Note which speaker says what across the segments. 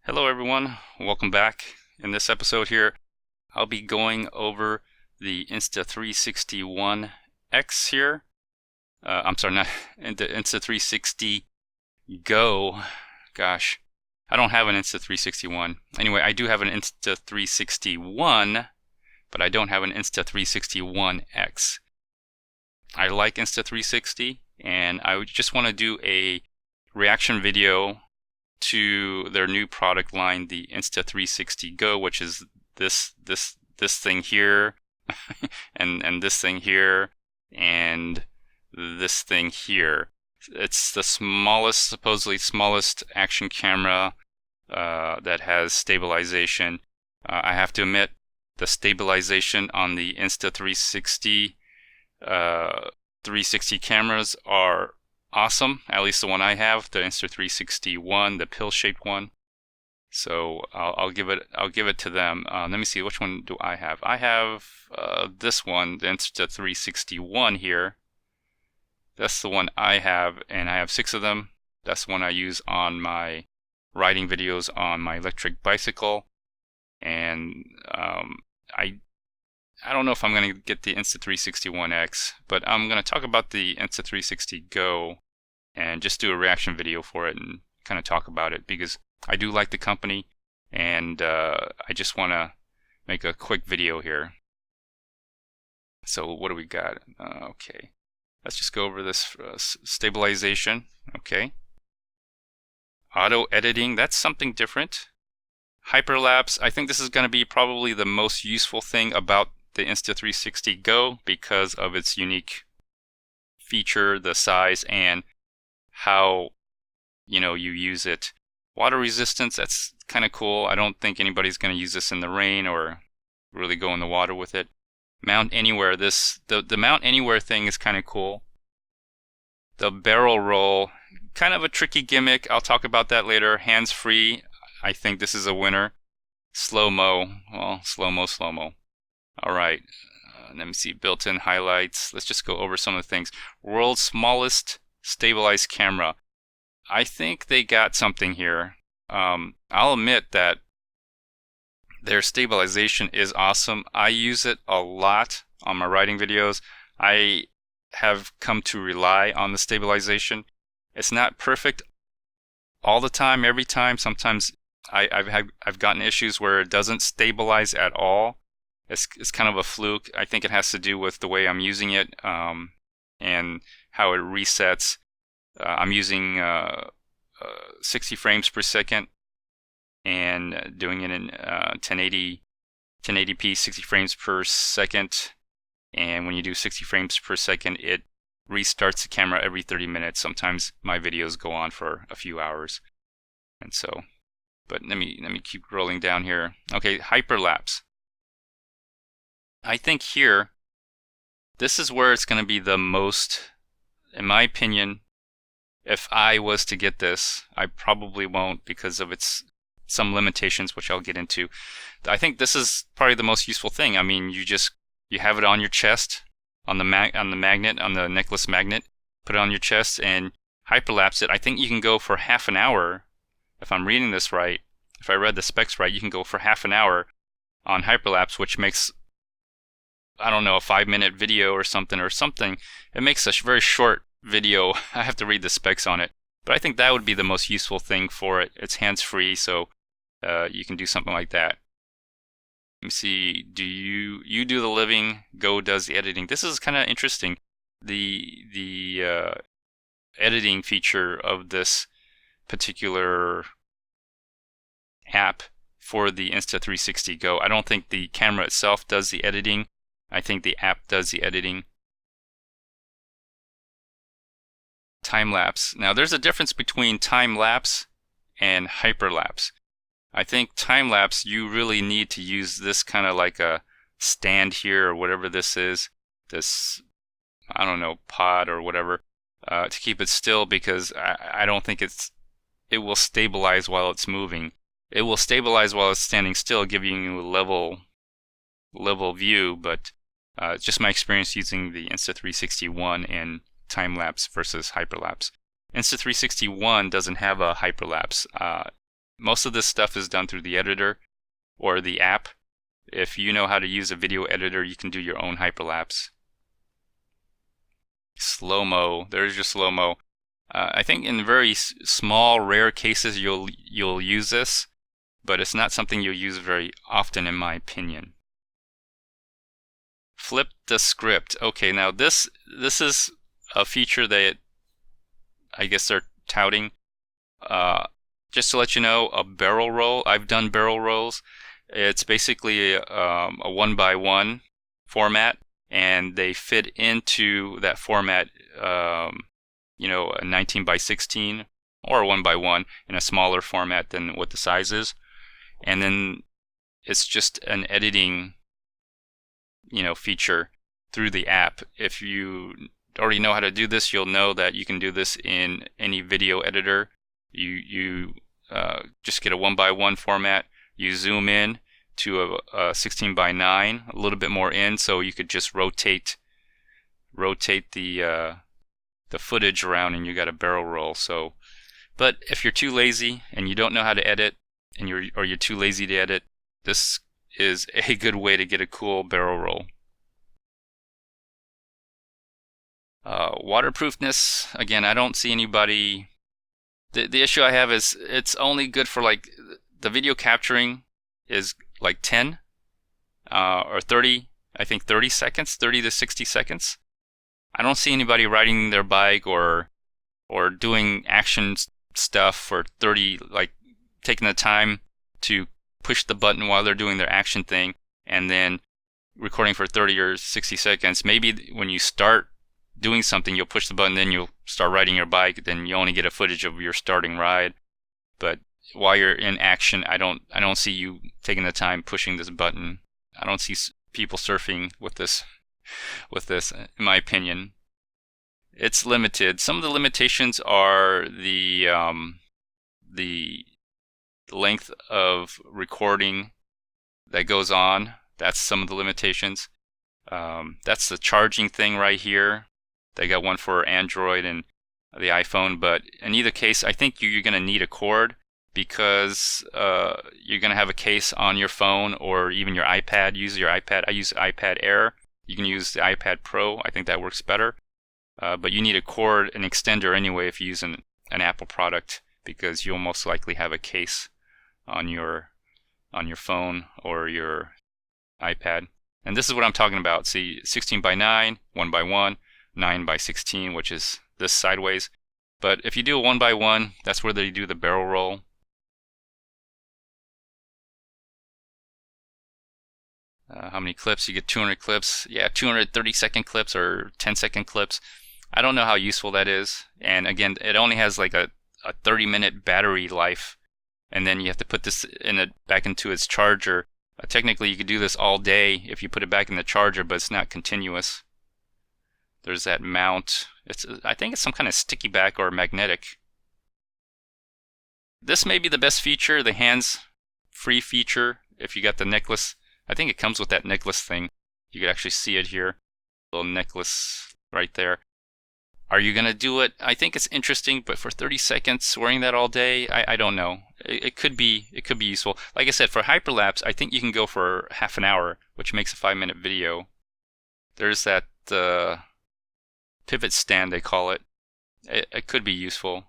Speaker 1: Hello everyone, welcome back. In this episode here, I'll be going over the Insta360 ONE X here. I'm sorry, not the Insta360 Go. Gosh, I don't have an Insta360 ONE. Anyway, I do have an Insta360 ONE, but I don't have an Insta360 ONE X. I like Insta360, and I just want to do a reaction video to their new product line, the Insta360 Go, which is this thing here, and this thing here, and this thing here. It's the smallest, supposedly smallest action camera that has stabilization. I have to admit, the stabilization on the Insta360 360 cameras are awesome, at least the one I have, the Insta360 ONE, the pill-shaped one. So I'll give it to them. Let me see, which one do I have? I have this one, the Insta360 ONE here. That's the one I have, and I have 6 of them. That's the one I use on my riding videos on my electric bicycle. And I don't know if I'm going to get the Insta360 ONE X, but I'm going to talk about the Insta360 Go and just do a reaction video for it and kind of talk about it, because I do like the company, and I just want to make a quick video here. So what do we got? Okay, let's just go over this stabilization. Okay, auto editing, that's something different. Hyperlapse, I think this is going to be probably the most useful thing about the Insta360 Go because of its unique feature, the size, and how you use it. Water resistance, that's kind of cool. I don't think anybody's going to use this in the rain or really go in the water with it. Mount anywhere, the mount anywhere thing is kind of cool. The barrel roll, kind of a tricky gimmick. I'll talk about that later. Hands free, I think this is a winner. Slow-mo, well, slow-mo. Alright, let me see, built-in highlights. Let's just go over some of the things. World's smallest stabilized camera. I think they got something here. I'll admit that their stabilization is awesome. I use it a lot on my riding videos. I have come to rely on the stabilization. It's not perfect all the time, every time. Sometimes I've gotten issues where it doesn't stabilize at all. It's kind of a fluke. I think it has to do with the way I'm using it and how it resets. I'm using 60 frames per second and doing it in 1080p 60 frames per second. And when you do 60 frames per second, it restarts the camera every 30 minutes. Sometimes my videos go on for a few hours. And so, but let me keep rolling down here. Okay, hyperlapse. I think here, this is where it's going to be the most, in my opinion. If I was to get this, I probably won't because of some limitations, which I'll get into. I think this is probably the most useful thing. I mean, you have it on your chest, on the magnet, on the necklace magnet, put it on your chest and hyperlapse it. I think you can go for half an hour. If I'm reading this right, if I read the specs right, you can go for half an hour on hyperlapse, which makes, I don't know, a 5-minute video or something. It makes a very short video. I have to read the specs on it, but I think that would be the most useful thing for it. It's hands-free, so you can do something like that. Let me see. Do you do the living? Go does the editing. This is kind of interesting. The editing feature of this particular app for the Insta360 Go. I don't think the camera itself does the editing. I think the app does the editing. Timelapse. Now there's a difference between timelapse and hyperlapse. I think timelapse, you really need to use this kind of like a stand here or whatever this is. This, I don't know, pod or whatever, to keep it still, because I don't think it will stabilize while it's moving. It will stabilize while it's standing still, giving you a level view, but it's just my experience using the Insta360 ONE and timelapse versus hyperlapse. Insta360 ONE doesn't have a hyperlapse. Most of this stuff is done through the editor or the app. If you know how to use a video editor, you can do your own hyperlapse. Slow-mo, there's your slow-mo. I think in very small, rare cases you'll use this, but it's not something you'll use very often in my opinion. Flip the script. Okay, now this is a feature that I guess they're touting. Just to let you know, a barrel roll, I've done barrel rolls. It's basically a 1x1 format, and they fit into that format, you know, a 19x16 or a 1x1 in a smaller format than what the size is. And then it's just an editing, you know, feature through the app. If you already know how to do this, you'll know that you can do this in any video editor. You just get a 1x1 format. You zoom in to a 16x9, a little bit more in, so you could just rotate the footage around, and you got a barrel roll. So, but if you're too lazy and you don't know how to edit, and you're too lazy to edit, this is a good way to get a cool barrel roll. Waterproofness, again, I don't see anybody. The issue I have is it's only good for, like, the video capturing is like 10 or 30, I think 30 seconds, 30 to 60 seconds. I don't see anybody riding their bike or doing action stuff for 30, like taking the time to push the button while they're doing their action thing and then recording for 30 or 60 seconds. Maybe when you start doing something, you'll push the button, then you'll start riding your bike, then you only get a footage of your starting ride. But while you're in action, I don't see you taking the time pushing this button. I don't see people surfing with this, in my opinion. It's limited. Some of the limitations are the length of recording that goes on. That's some of the limitations. That's the charging thing right here. They got one for Android and the iPhone, but in either case, I think you're going to need a cord, because you're going to have a case on your phone or even your iPad. Use your iPad. I use iPad Air. You can use the iPad Pro. I think that works better. But you need a cord, an extender anyway, if you use an Apple product, because you'll most likely have a case on your phone or your iPad. And this is what I'm talking about. See, 16x9, 1x1, 9x16, which is this sideways. But if you do a 1x1, that's where they do the barrel roll. How many clips? You get 200 clips. Yeah, 230-second clips or 10-second clips. I don't know how useful that is. And again, it only has like a 30-minute battery life. And then you have to put this back into its charger. Technically, you could do this all day if you put it back in the charger, but it's not continuous. There's that mount. I think it's some kind of sticky back or magnetic. This may be the best feature, the hands-free feature, if you got the necklace. I think it comes with that necklace thing. You could actually see it here. Little necklace right there. Are you going to do it? I think it's interesting, but for 30 seconds, wearing that all day, I don't know. It could be useful. Like I said, for hyperlapse, I think you can go for half an hour, which makes a 5-minute video. There's that pivot stand, they call it. It could be useful.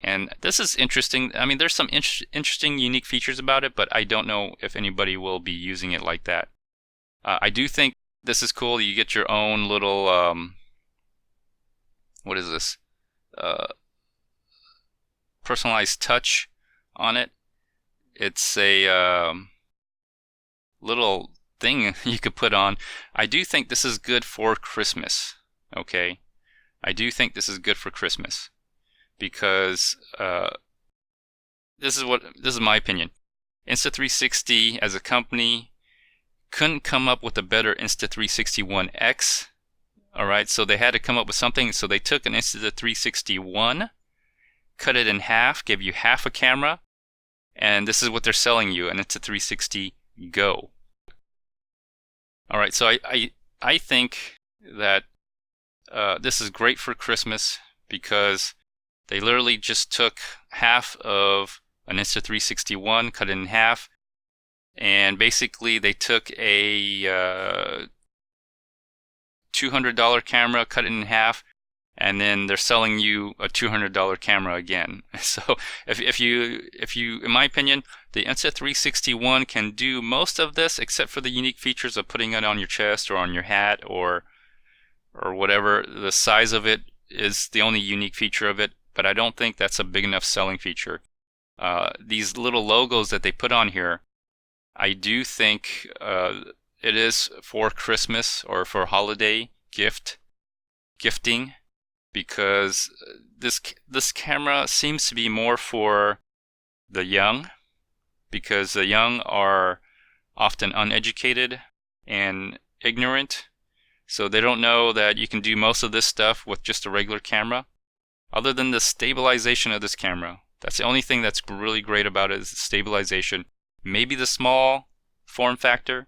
Speaker 1: And this is interesting. I mean, there's some interesting, unique features about it, but I don't know if anybody will be using it like that. I do think this is cool. You get your own little, what is this? Personalized touch on it. It's a little thing you could put on. I do think this is good for Christmas. Okay, I do think this is good for Christmas, because this is my opinion. Insta360 as a company couldn't come up with a better Insta360 ONE X. Alright, so they had to come up with something, so they took an Insta360 ONE, cut it in half, gave you half a camera, and this is what they're selling you, an Insta360 Go. Alright, so I think that this is great for Christmas, because They literally just took half of an Insta360 ONE, cut it in half, and basically they took a $200 camera, cut it in half, and then they're selling you a $200 camera again. So if you, in my opinion, the Insta360 ONE can do most of this except for the unique features of putting it on your chest or on your hat or whatever. The size of it is the only unique feature of it, but I don't think that's a big enough selling feature. These little logos that they put on here, I do think it is for Christmas or for holiday gifting, because this camera seems to be more for the young, because the young are often uneducated and ignorant, so they don't know that you can do most of this stuff with just a regular camera. Other than the stabilization of this camera, that's the only thing that's really great about it, is the stabilization. Maybe the small form factor,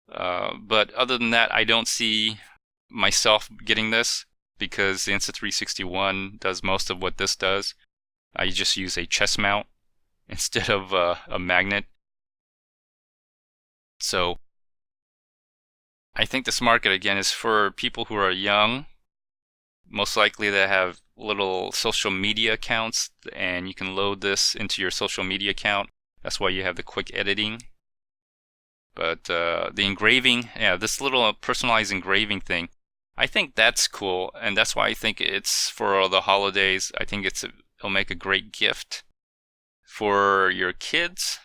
Speaker 1: but other than that, I don't see myself getting this, because the Insta360 ONE does most of what this does. I just use a chest mount instead of a magnet. So I think this market, again, is for people who are young, most likely that have little social media accounts, and you can load this into your social media account. That's why you have the quick editing. But the engraving, yeah, this little personalized engraving thing, I think that's cool, and that's why I think it's for the holidays. I think it'll make a great gift for your kids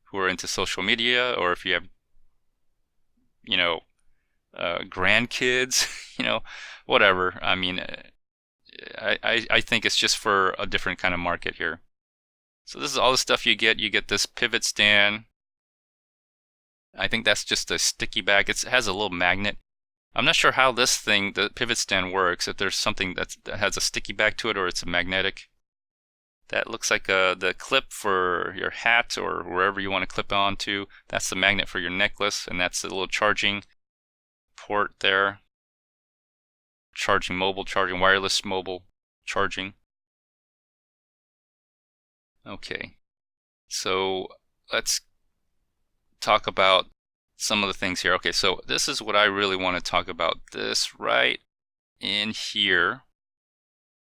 Speaker 1: who are into social media, or if you have, grandkids, whatever. I mean, I think it's just for a different kind of market here. So this is all the stuff you get. You get this pivot stand. I think that's just a sticky back. It has a little magnet. I'm not sure how this thing, the pivot stand, works, if there's something that has a sticky back to it or it's a magnetic. That looks like the clip for your hat or wherever you want to clip on to. That's the magnet for your necklace, and that's the little charging port there. Charging mobile, charging wireless mobile charging. Okay, so let's talk about some of the things here. Okay, so this is what I really want to talk about. This right in here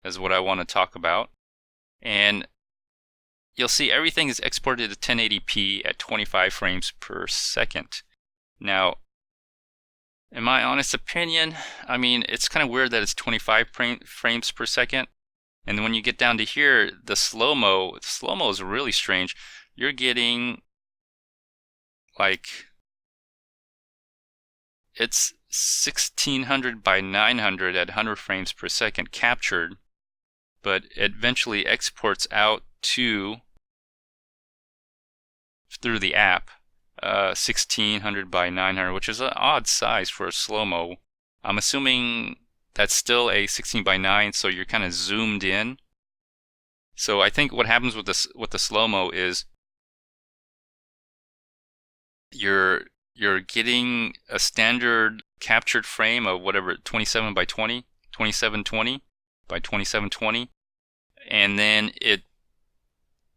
Speaker 1: is what I want to talk about. And you'll see everything is exported to 1080p at 25 frames per second. Now, in my honest opinion, I mean, it's kind of weird that it's 25 frames per second. And when you get down to here, the slow-mo is really strange. You're getting like, it's 1600 by 900 at 100 frames per second captured, but it eventually exports out to, through the app, 1600 by 900, which is an odd size for a slow-mo. I'm assuming that's still a 16 by 9, so you're kind of zoomed in. So I think what happens with the slow-mo is you're getting a standard captured frame of whatever, 27 by 20, 2720 by 2720, and then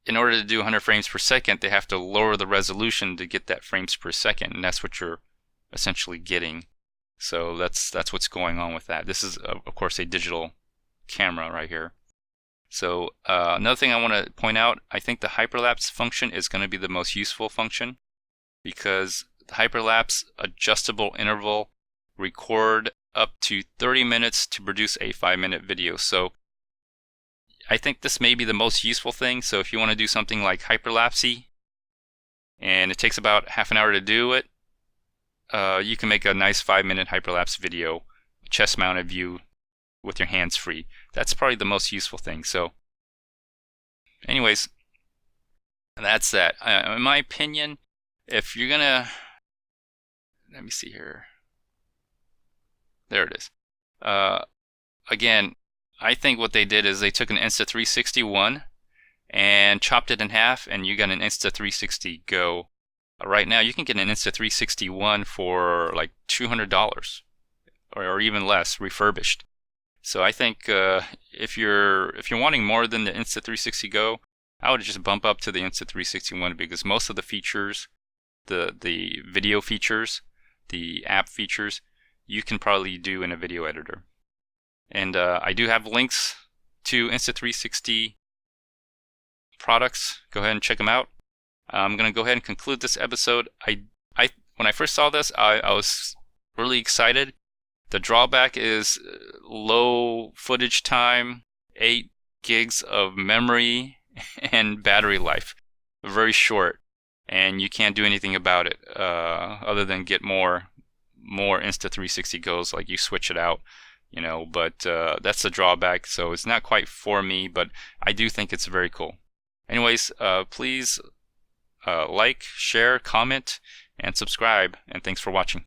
Speaker 1: in order to do 100 frames per second, they have to lower the resolution to get that frames per second, and that's what you're essentially getting. So that's what's going on with that. This is, of course, a digital camera right here. So another thing I want to point out, I think the Hyperlapse function is going to be the most useful function, because the Hyperlapse adjustable interval record up to 30 minutes to produce a 5-minute video. So I think this may be the most useful thing. So if you want to do something like Hyperlapse and it takes about half an hour to do it, you can make a nice 5-minute Hyperlapse video, chest mounted view with your hands free. That's probably the most useful thing. So anyways, that's that. In my opinion, if you're gonna, let me see here. There it is. Again, I think what they did is they took an Insta360 ONE and chopped it in half, and you got an Insta360 Go. Right now, you can get an Insta360 ONE for like $200 or even less, refurbished. So I think if you're wanting more than the Insta360 Go, I would just bump up to the Insta360 ONE, because most of the features, the video features, the app features, you can probably do in a video editor. And I do have links to Insta360 products. Go ahead and check them out. I'm going to go ahead and conclude this episode. When I first saw this, I was really excited. The drawback is low footage time, 8 gigs of memory, and battery life. Very short, and you can't do anything about it other than get more Insta360 Goes, like you switch it out, you know. But that's the drawback. So it's not quite for me, but I do think it's very cool. Anyways, please like, share, comment, and subscribe, and thanks for watching.